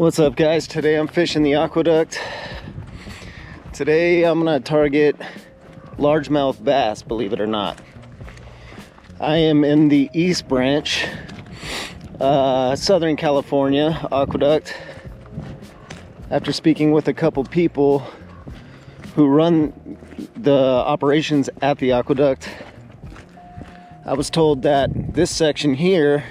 What's up, guys? Today I'm fishing the aqueduct. Today I'm gonna target largemouth bass, believe it or not. I am in the East Branch, Southern California aqueduct. After speaking with a couple people who run the operations at the aqueduct, I was told that this section here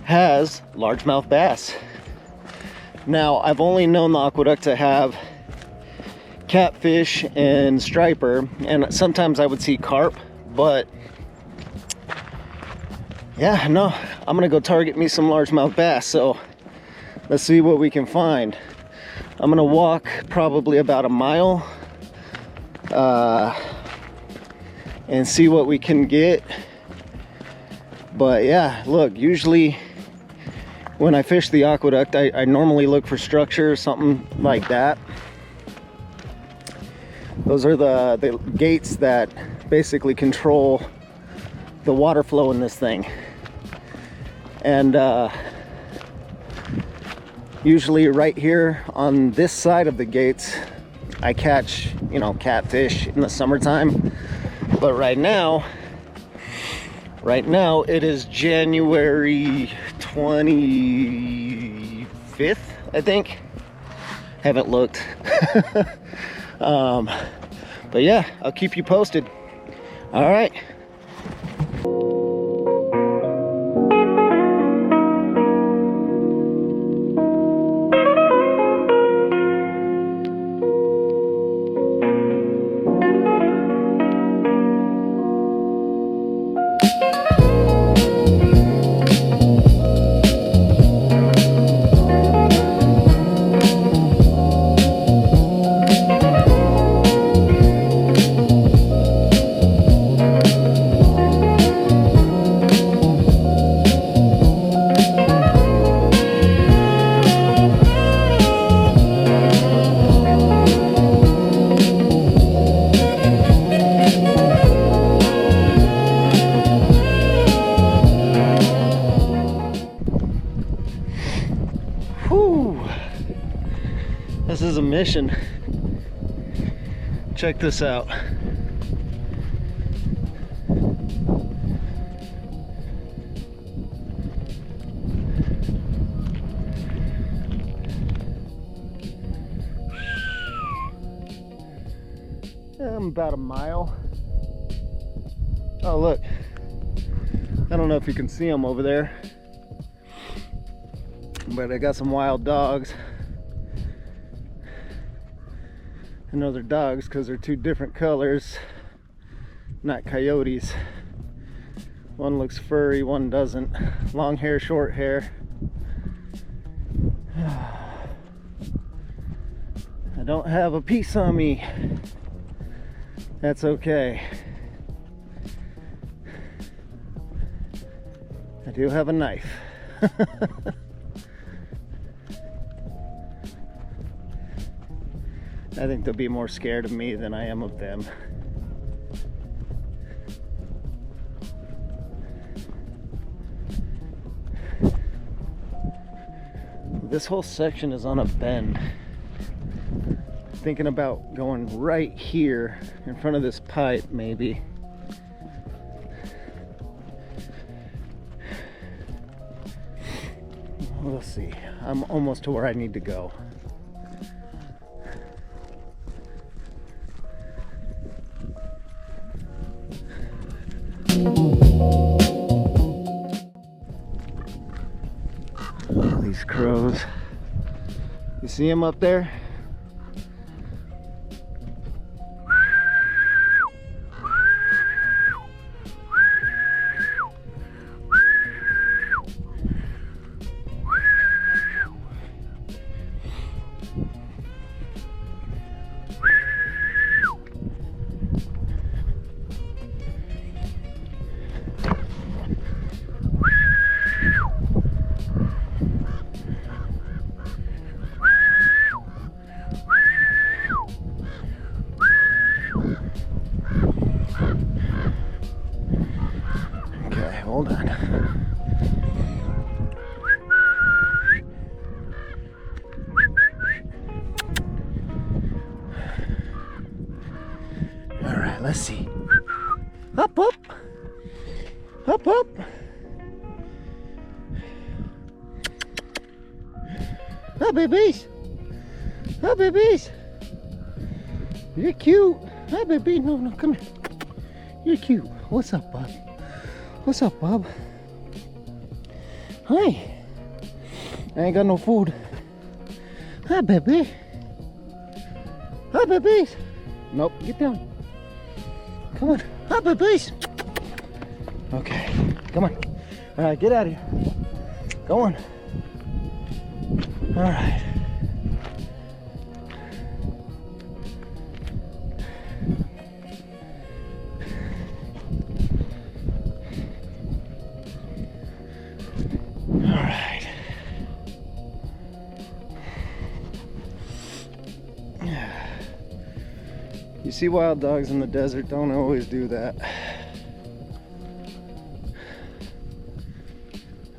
has largemouth bass. Now, I've only known the aqueduct to have catfish and striper, and sometimes I would see carp, but yeah, no, I'm gonna go target me some largemouth bass. So let's see what we can find. I'm gonna walk probably about a mile and see what we can get. But yeah, look, usually when I fish the aqueduct, I normally look for structure, something like that. Those are the gates that basically control the water flow in this thing. And usually right here on this side of the gates, I catch, catfish in the summertime. But right now it is January 25th, I think. Haven't looked. But yeah, I'll keep you posted. All right. This is a mission. Check this out. I'm about a mile. Oh, look. I don't know if you can see them over there, but I got some wild dogs. I know they're dogs because they're two different colors, not coyotes. One looks furry, one doesn't. Long hair, short hair. I don't have a piece on me. That's okay. I do have a knife. I think they'll be more scared of me than I am of them. This whole section is on a bend. Thinking about going right here in front of this pipe, maybe. We'll see. I'm almost to where I need to go. Oh, these crows. You see them up there? right, let's see. Up, up. Up, up. Hi, babies. Hi, babies. You're cute. Hi, baby. No, no, come here. You're cute. What's up, Bob? What's up, Bob? Hi. I ain't got no food. Hi, baby. Hi, babies. Nope, get down. Come on. Hi, babies. Okay, come on. All right, get out of here. Go on. All right. All right. You see wild dogs in the desert, don't always do that.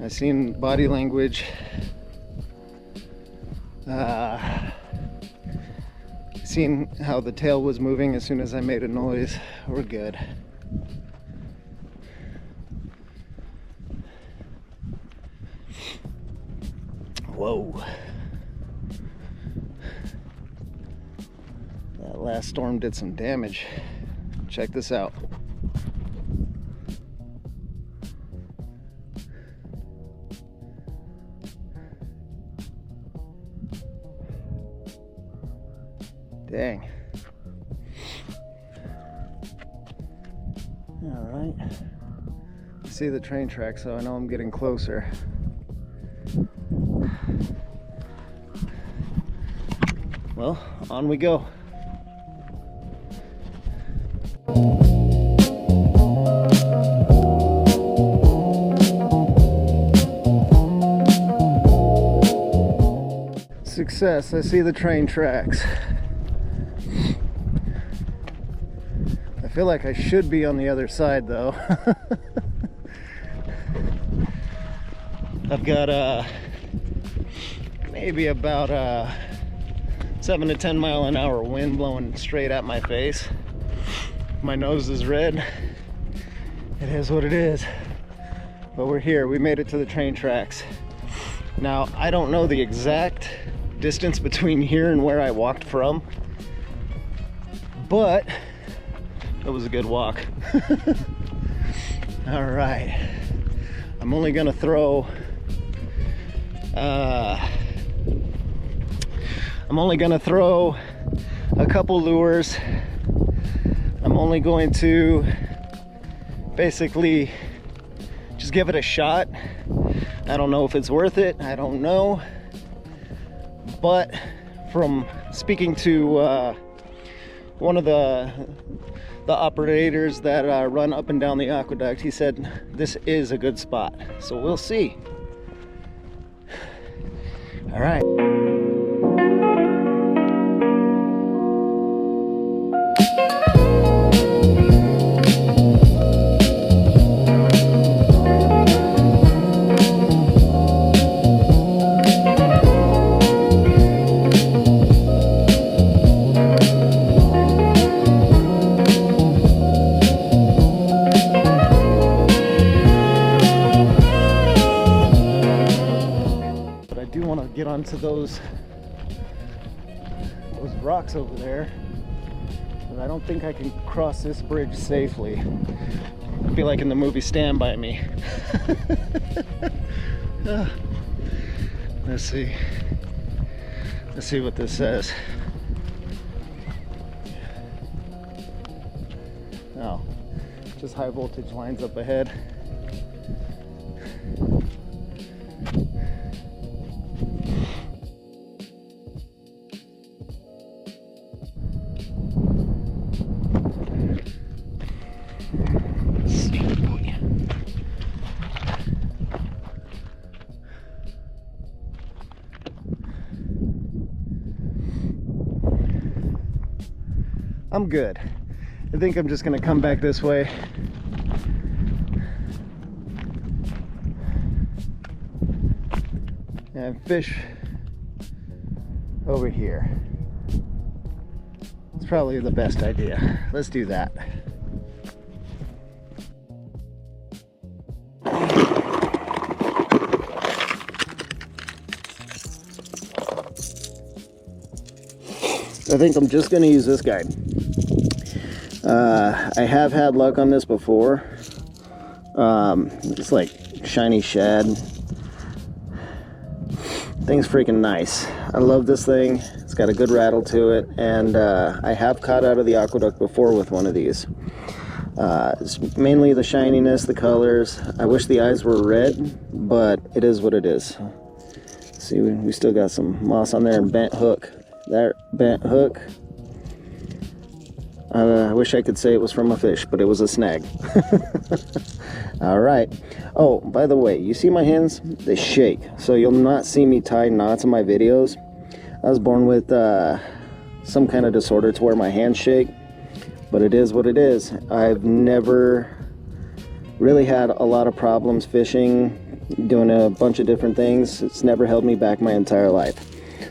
I've seen body language. Seen how the tail was moving as soon as I made a noise. We're good. Whoa. That last storm did some damage. Check this out. Dang. All right. I see the train track, so I know I'm getting closer. Well, on we go. Success. I see the train tracks. I feel like I should be on the other side though. I've got maybe about 7 to 10 mile an hour wind blowing straight at my face. My nose is red. It is what it is. But we're here. We made it to the train tracks. Now, I don't know the exact distance between here and where I walked from, but it was a good walk. All right. I'm only gonna throw a couple lures. I'm only going to basically just give it a shot. I don't know if it's worth it. I don't know. But from speaking to one of the operators that run up and down the aqueduct, he said this is a good spot. So we'll see. All right. Get onto those rocks over there, but I don't think I can cross this bridge safely. I feel like in the movie Stand By Me. Let's see what this says. Oh, just high voltage lines up ahead. I'm good. I think I'm just gonna come back this way. And fish over here. It's probably the best idea. Let's do that. I think I'm just going to use this guide. I have had luck on this before. It's like shiny shad. Thing's freaking nice. I love this thing. It's got a good rattle to it, and I have caught out of the aqueduct before with one of these. It's mainly the shininess, the colors. I wish the eyes were red, but it is what it is. See, we still got some moss on there and bent hook. That bent hook, I wish I could say it was from a fish, but it was a snag. All right. Oh, by the way, you see my hands? They shake, so you'll not see me tie knots in my videos. I was born with some kind of disorder to where my hands shake, but it is what it is. I've never really had a lot of problems fishing, doing a bunch of different things. It's never held me back my entire life.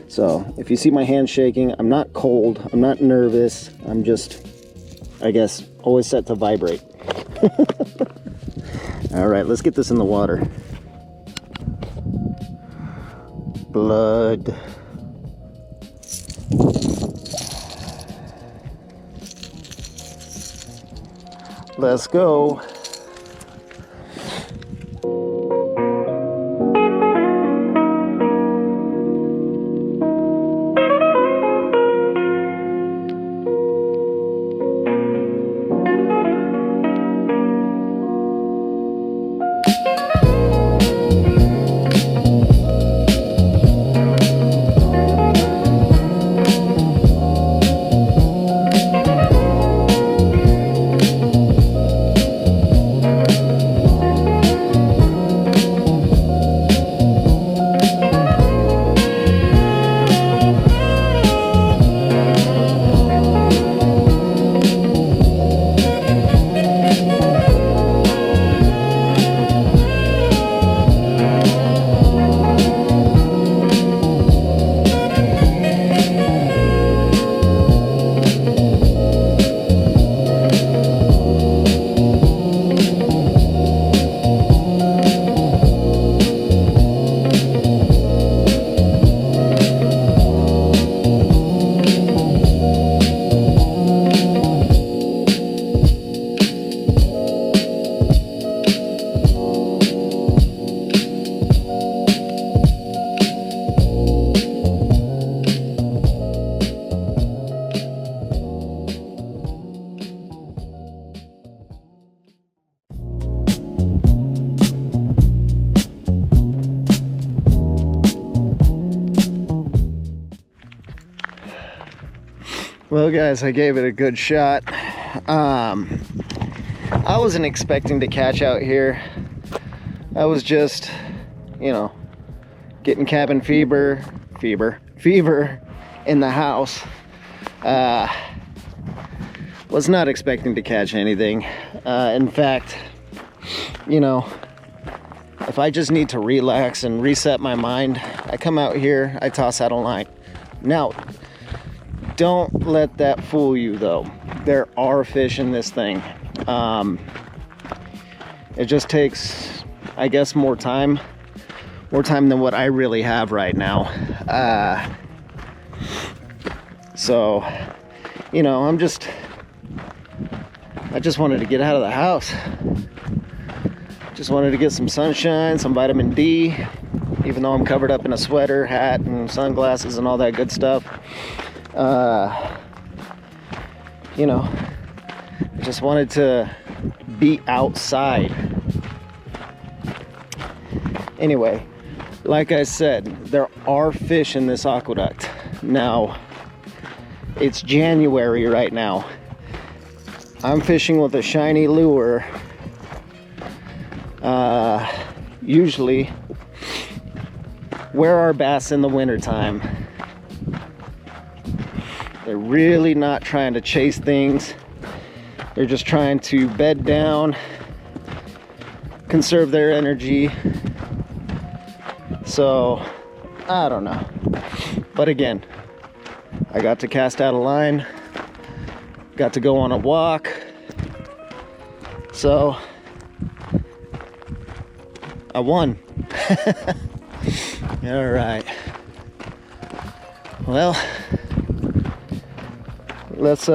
So if you see my hands shaking, I'm not cold, I'm not nervous, I'm just, I guess, always set to vibrate. All right, let's get this in the water. Blood. Let's go. Well guys, I gave it a good shot. I wasn't expecting to catch out here. I was just, you know, getting cabin fever in the house. Was not expecting to catch anything. In fact, you know, if I just need to relax and reset my mind, I come out here, I toss out a line. Now, don't let that fool you though. There are fish in this thing. It just takes, I guess, more time than what I really have right now. So, you know, I just wanted to get out of the house. Just wanted to get some sunshine, some vitamin D, even though I'm covered up in a sweater, hat, and sunglasses and all that good stuff. You know, I just wanted to be outside. Anyway, like I said, there are fish in this aqueduct. Now, it's January right now. I'm fishing with a shiny lure. Usually, where are bass in the wintertime? They're really not trying to chase things. They're just trying to bed down, conserve their energy. So, I don't know. But again, I got to cast out a line. got to go on a walk. So I won. All right. Well, let's do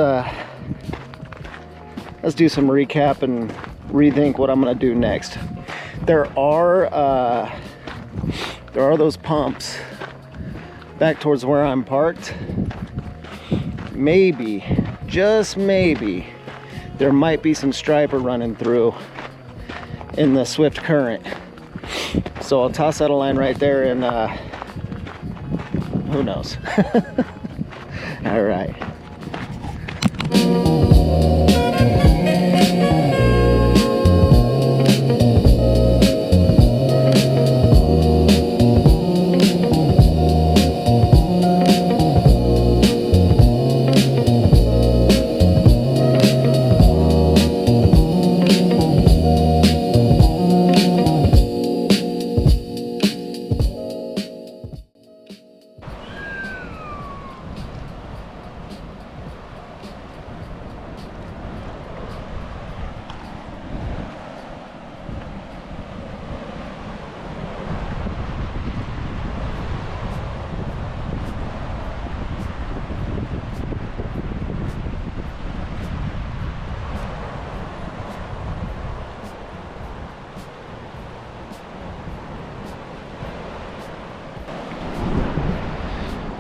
some recap and rethink what I'm gonna do next. There are those pumps back towards where I'm parked. Maybe, just maybe, there might be some striper running through in the swift current. So I'll toss out a line right there and who knows. All right.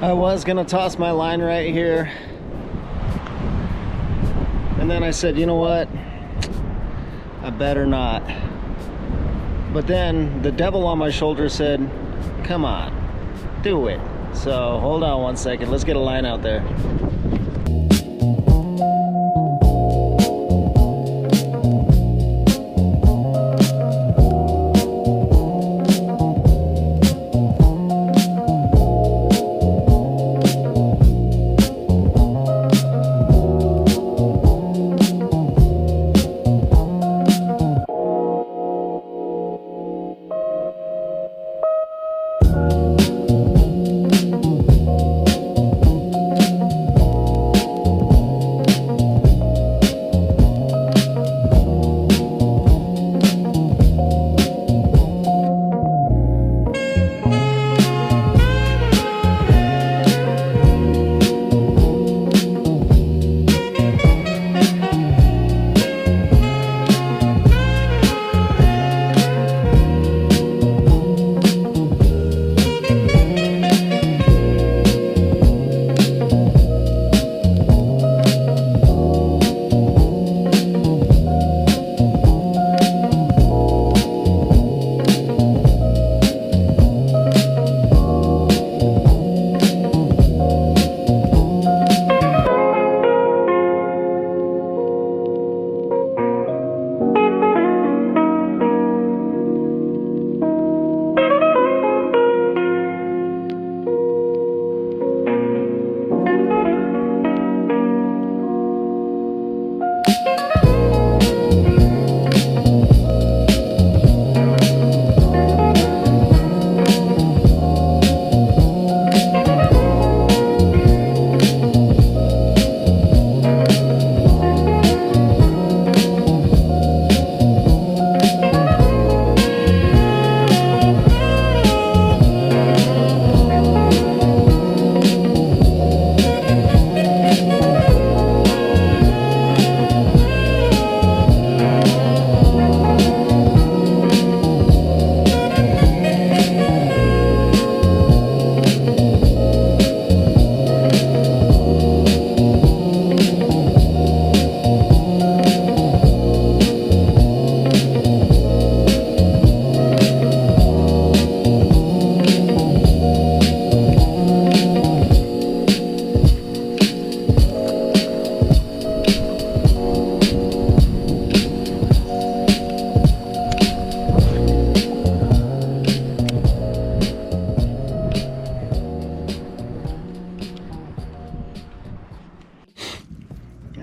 I was gonna toss my line right here, and then I said, you know what, I better not. But then the devil on my shoulder said, come on, do it. So hold on one second, let's get a line out there.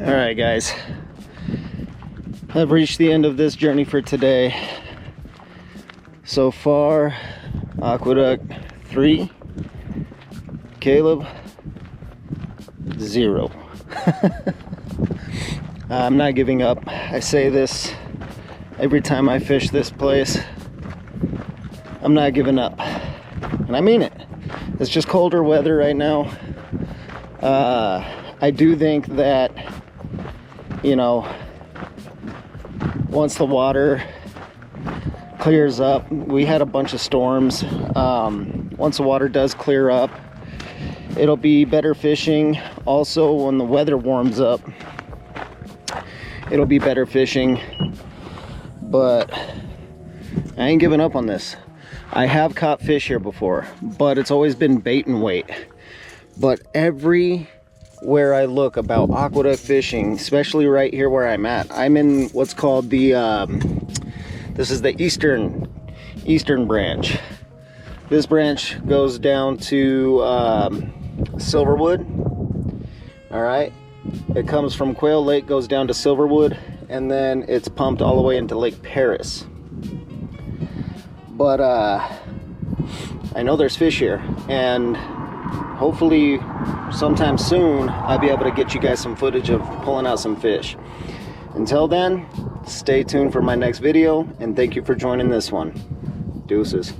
Alright guys, I've reached the end of this journey for today. So far, Aqueduct 3, Caleb 0. I'm not giving up. I say this every time I fish this place. I'm not giving up, and I mean it. It's just colder weather right now. I do think that, you know, once the water clears up, we had a bunch of storms. Once the water does clear up, it'll be better fishing. Also, when the weather warms up, it'll be better fishing. But I ain't giving up on this. I have caught fish here before, but it's always been bait and weight. But everywhere I look about aqueduct fishing, especially right here where I'm at, I'm in what's called the this is the eastern branch. This branch goes down to Silverwood. All right, it comes from Quail Lake, goes down to Silverwood, and then it's pumped all the way into Lake Paris. But I know there's fish here, and hopefully sometime soon I'll be able to get you guys some footage of pulling out some fish. Until then, stay tuned for my next video, and thank you for joining this one. Deuces.